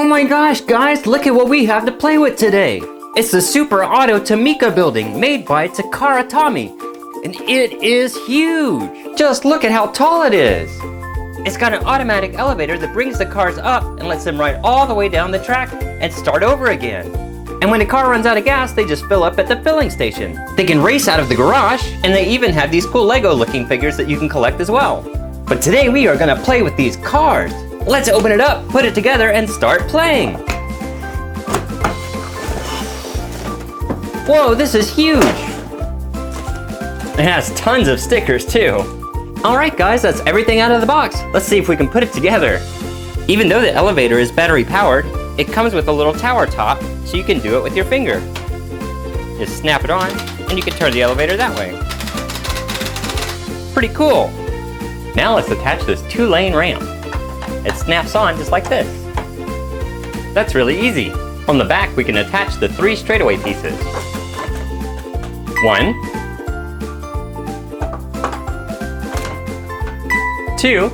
my gosh, guys, look at what we have to play with today. It's the Super Auto Tomica building made by Takara Tomy. And it is huge. Just look at how tall it is. It's got an automatic elevator that brings the cars up and lets them ride all the way down the track and start over again. And when the car runs out of gas, they just fill up at the filling station. They can race out of the garage, and they even have these cool Lego looking figures that you can collect as well. But today we are gonna play with these cars. Let's open it up, put it together, and start playing. Whoa, this is huge. It has tons of stickers too. All right guys, that's everything out of the box. Let's see if we can put it together. Even though the elevator is battery powered, it comes with a little tower top, so you can do it with your finger. Just snap it on, and you can turn the elevator that way. Pretty cool. Now let's attach this 2-lane ramp. It snaps on just like this. That's really easy. On the back, we can attach the 3 straightaway pieces. 1, 2,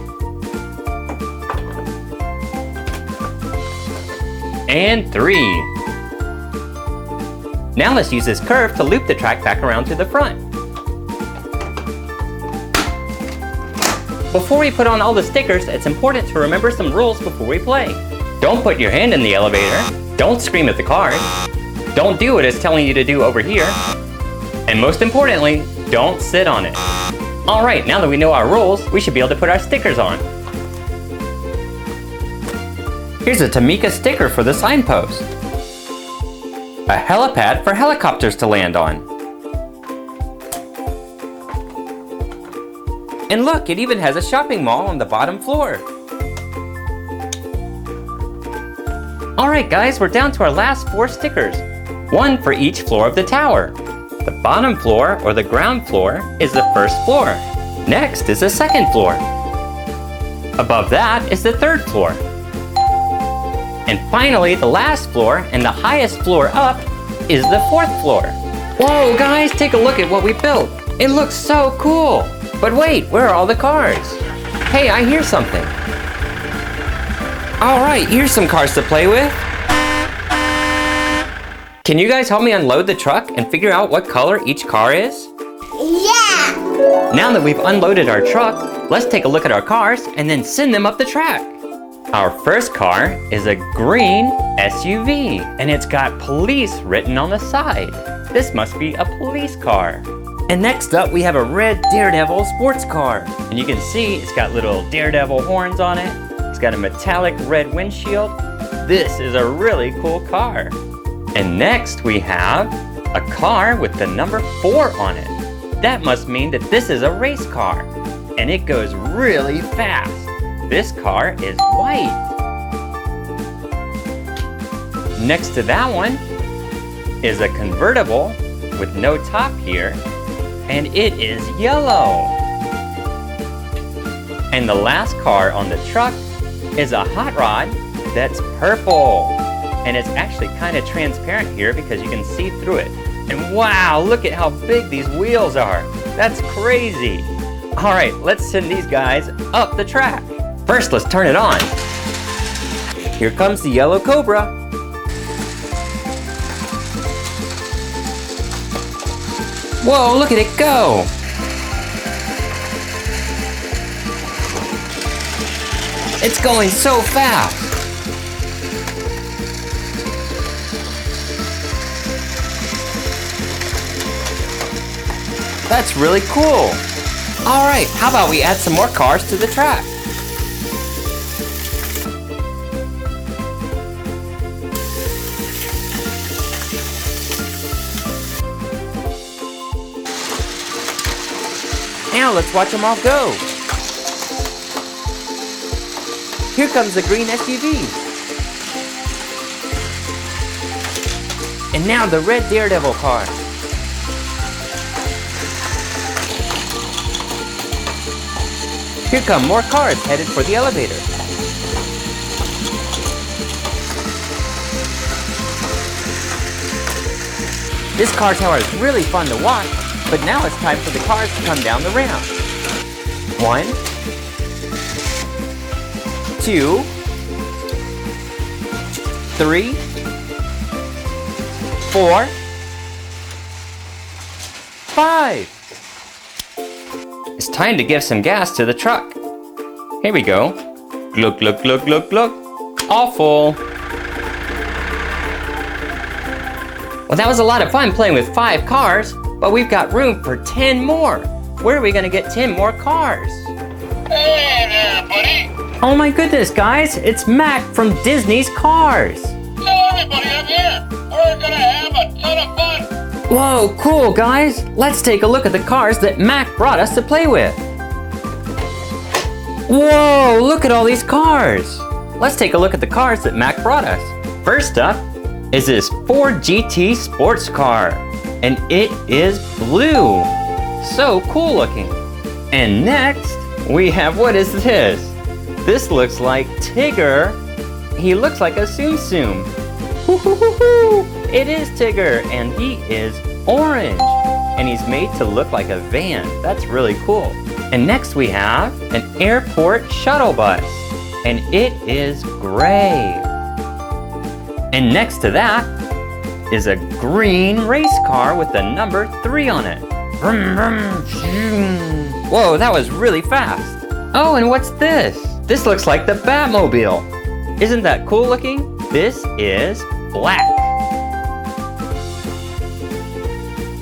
and 3. Now let's use this curve to loop the track back around to the front. Before we put on all the stickers, it's important to remember some rules before we play. Don't put your hand in the elevator. Don't scream at the cars. Don't do what it's telling you to do over here. And most importantly, don't sit on it. All right, now that we know our rules, we should be able to put our stickers on. Here's a Tomica sticker for the signpost. A helipad for helicopters to land on. And look, it even has a shopping mall on the bottom floor. All right guys, we're down to our last 4 stickers. 1 for each floor of the tower. The bottom floor, or the ground floor, is the first floor. Next is the second floor. Above that is the third floor. And finally, the last floor and the highest floor up is the 4th floor. Whoa, guys, take a look at what we built. It looks so cool. But wait, where are all the cars? Hey, I hear something. All right, here's some cars to play with. Can you guys help me unload the truck and figure out what color each car is? Yeah! Now that we've unloaded our truck, let's take a look at our cars and then send them up the track. Our first car is a green SUV, and it's got police written on the side. This must be a police car. And next up, we have a red Daredevil sports car. And you can see it's got little Daredevil horns on it. It's got a metallic red windshield. This is a really cool car. And next we have a car with the number 4 on it. That must mean that this is a race car. And it goes really fast. This car is white. Next to that one is a convertible with no top here. And it is yellow. And the last car on the truck is a hot rod that's purple. And it's actually kind of transparent here because you can see through it. And wow, look at how big these wheels are. That's crazy. All right, let's send these guys up the track. First, let's turn it on. Here comes the yellow Cobra. Whoa, look at it go! It's going so fast! That's really cool! Alright, how about we add some more cars to the track? Now let's watch them all go. Here comes the green SUV. And now the red Daredevil car. Here come more cars headed for the elevator. This car tower is really fun to watch. But now it's time for the cars to come down the ramp. 1, 2, 3, 4, 5. It's time to give some gas to the truck. Here we go. Glug, glug, glug, glug, glug. All full. Well, that was a lot of fun playing with 5 cars, but we've got room for 10 more. Where are we gonna get 10 more cars? Hey there, buddy. Oh my goodness, guys, it's Mac from Disney's Cars. So everybody, I'm here. We're gonna have a ton of fun. Whoa, cool, guys. Let's take a look at the cars that Mac brought us to play with. Whoa, look at all these cars. Let's take a look at the cars that Mac brought us. First up is this Ford GT sports car, and it is blue. So cool looking. And next, we have, what is this? This looks like Tigger. He looks like a Tsum Tsum. It is Tigger, and he is orange. And he's made to look like a van. That's really cool. And next we have an airport shuttle bus, and it is gray. And next to that is a green race car with the number 3 on it. Vroom, vroom, vroom. Whoa, that was really fast. Oh, and what's this? This looks like the Batmobile. Isn't that cool looking? This is black.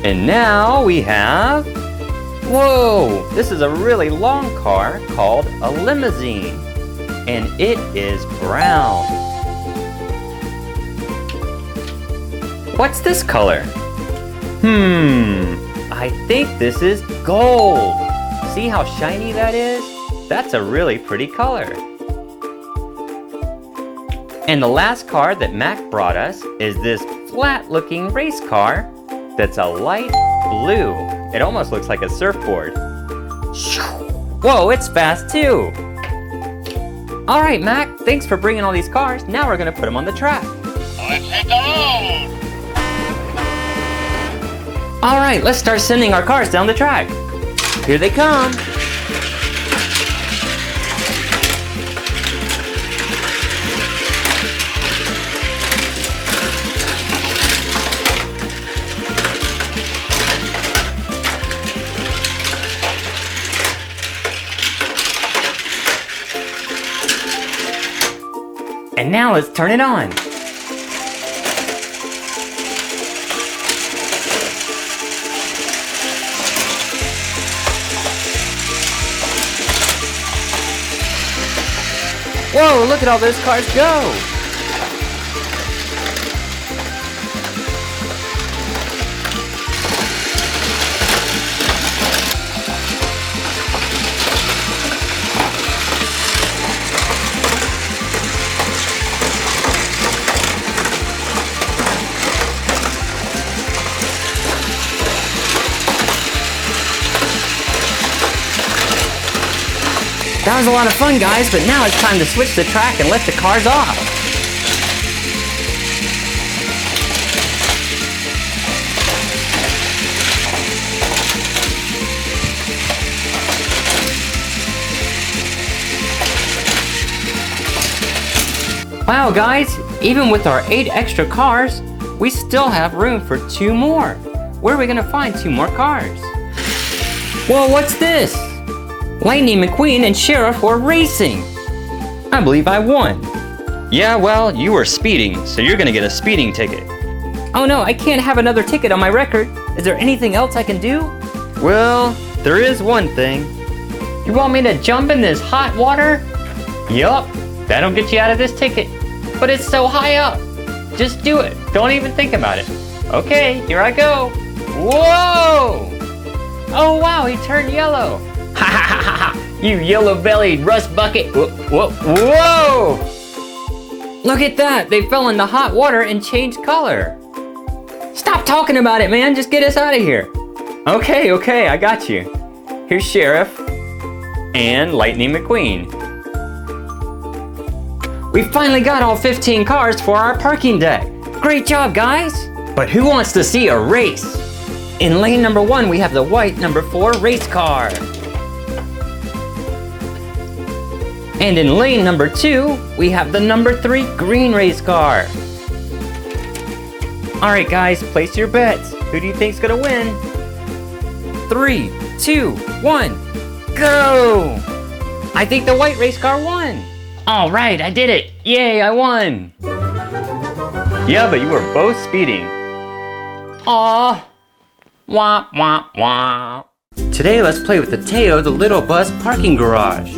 And now we have, whoa, this is a really long car called a limousine, and it is brown. What's this color? I think this is gold. See how shiny that is? That's a really pretty color. And the last car that Mac brought us is this flat-looking race car that's a light blue. It almost looks like a surfboard. Whoa, it's fast too. All right, Mac, thanks for bringing all these cars. Now we're gonna put them on the track. Let's hit the road. All right, let's start sending our cars down the track. Here they come. And now let's turn it on. Whoa, look at all those cars go! That was a lot of fun, guys, but now it's time to switch the track and let the cars off. Wow, guys, even with our 8 extra cars, we still have room for 2 more. Where are we gonna find 2 more cars? Whoa, what's this? Lightning McQueen and Sheriff were racing. I believe I won. Yeah, well, you were speeding, so you're gonna get a speeding ticket. Oh no, I can't have another ticket on my record. Is there anything else I can do? Well, there is one thing. You want me to jump in this hot water? Yup, that'll get you out of this ticket. But it's so high up. Just do it, don't even think about it. Okay, here I go. Whoa! Oh wow, he turned yellow. Ha ha ha ha! You yellow-bellied rust bucket! Whoa, whoa, whoa! Look at that! They fell in the hot water and changed color. Stop talking about it, man! Just get us out of here. Okay, I got you. Here's Sheriff and Lightning McQueen. We finally got all 15 cars for our parking deck. Great job, guys! But who wants to see a race? In lane number 1, we have the white number 4 race car. And in lane number 2, we have the number 3 green race car. All right, guys, place your bets. Who do you think's gonna win? 3, 2, 1, go! I think the white race car won. All right, I did it. Yay, I won. Yeah, but you were both speeding. Aw. Wah, wah, wah. Today, let's play with the Teo the Little Bus parking garage.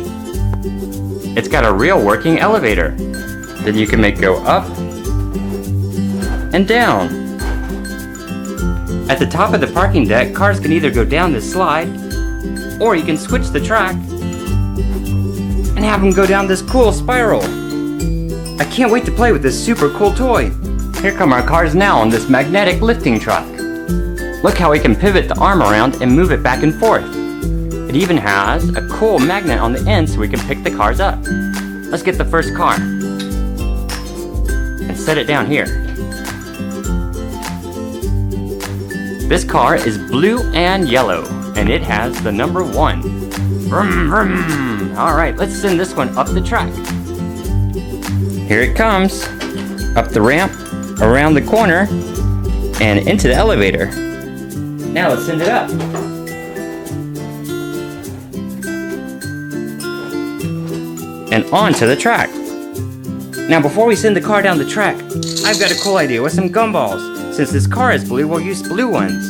It's got a real working elevator that you can make go up and down. At the top of the parking deck, cars can either go down this slide, or you can switch the track and have them go down this cool spiral. I can't wait to play with this super cool toy. Here come our cars now on this magnetic lifting truck. Look how we can pivot the arm around and move it back and forth. It even has a cool magnet on the end so we can pick the cars up. Let's get the first car and set it down here. This car is blue and yellow, and it has the number 1. Vroom, vroom. All right, let's send this one up the track. Here it comes, up the ramp, around the corner, and into the elevator. Now let's send it up. And onto the track. Now before we send the car down the track, I've got a cool idea with some gumballs. Since this car is blue, we'll use blue ones.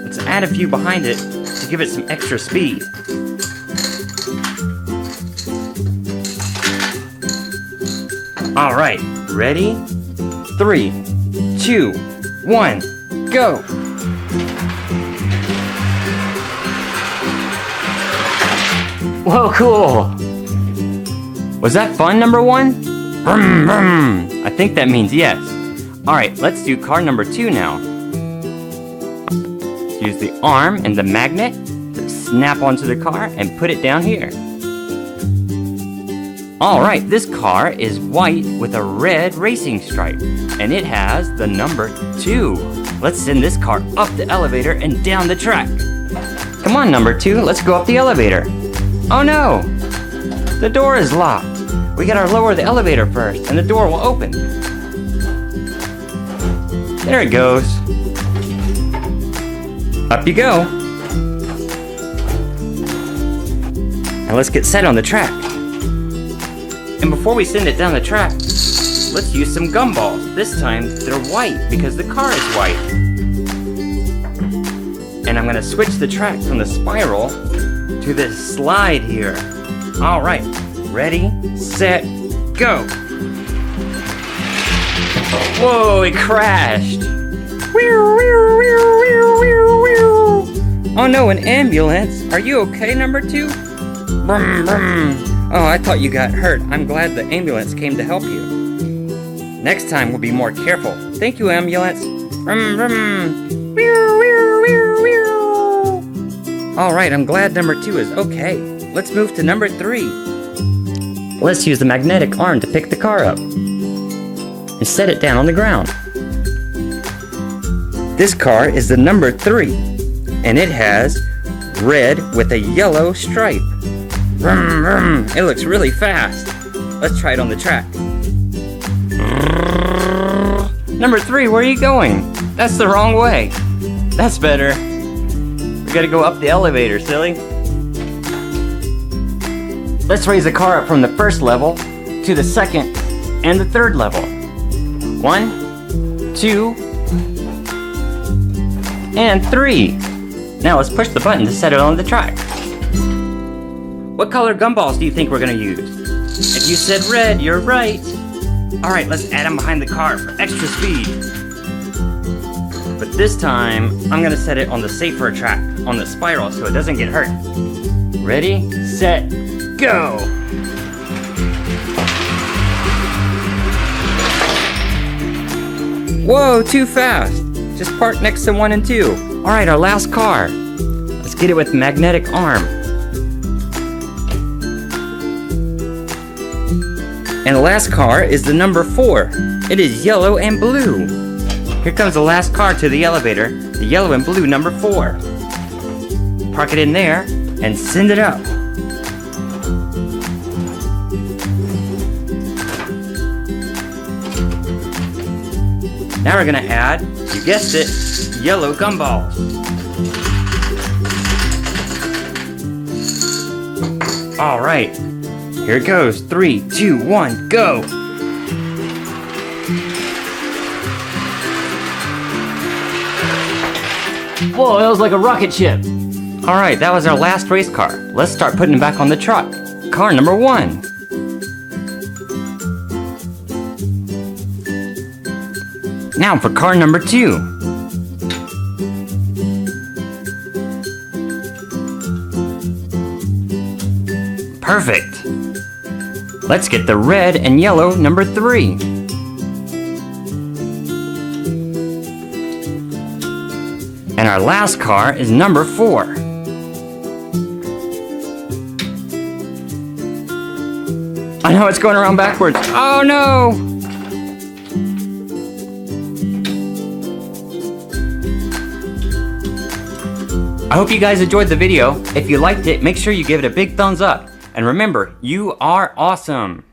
Let's add a few behind it to give it some extra speed. All right, ready? 3, 2, 1, go! Whoa, cool! Was that fun, number 1? Vroom, vroom. I think that means yes. All right, let's do car number 2 now. Let's use the arm and the magnet to snap onto the car and put it down here. All right, this car is white with a red racing stripe, and it has the number 2. Let's send this car up the elevator and down the track. Come on, number 2, let's go up the elevator. Oh no, the door is locked. We gotta lower the elevator first, and the door will open. There it goes. Up you go. And let's get set on the track. And before we send it down the track, let's use some gumballs. This time, they're white because the car is white. And I'm gonna switch the track from the spiral to this slide here. All right, ready, set, go. Whoa, it crashed. Oh no, an ambulance. Are you okay, number 2? Brum, brum. Oh, I thought you got hurt. I'm glad the ambulance came to help you. Next time we'll be more careful. Thank you, ambulance. Brum, brum. All right, I'm glad number 2 is okay. Let's move to number 3. Let's use the magnetic arm to pick the car up and set it down on the ground. This car is the number 3, and it has red with a yellow stripe. Vroom, vroom. It looks really fast. Let's try it on the track. Number 3, where are you going? That's the wrong way. That's better. We gotta go up the elevator, silly. Let's raise the car up from the first level to the second and the third level. 1, 2, and 3. Now let's push the button to set it on the track. What color gumballs do you think we're gonna use? If you said red, you're right. All right, let's add them behind the car for extra speed. But this time, I'm gonna set it on the safer track, on the spiral, so it doesn't get hurt. Ready, set, go! Whoa, too fast. Just park next to 1 and 2. All right, our last car. Let's get it with magnetic arm. And the last car is the number 4. It is yellow and blue. Here comes the last car to the elevator, the yellow and blue number 4. Park it in there and send it up. Now we're gonna add, you guessed it, yellow gumballs. All right, here it goes. 3, 2, 1, go. Whoa, that was like a rocket ship. All right, that was our last race car. Let's start putting it back on the truck. Car number 1. Now for car number 2. Perfect. Let's get the red and yellow number 3. And our last car is number 4. I know it's going around backwards. Oh no! I hope you guys enjoyed the video. If you liked it, make sure you give it a big thumbs up. And remember, you are awesome.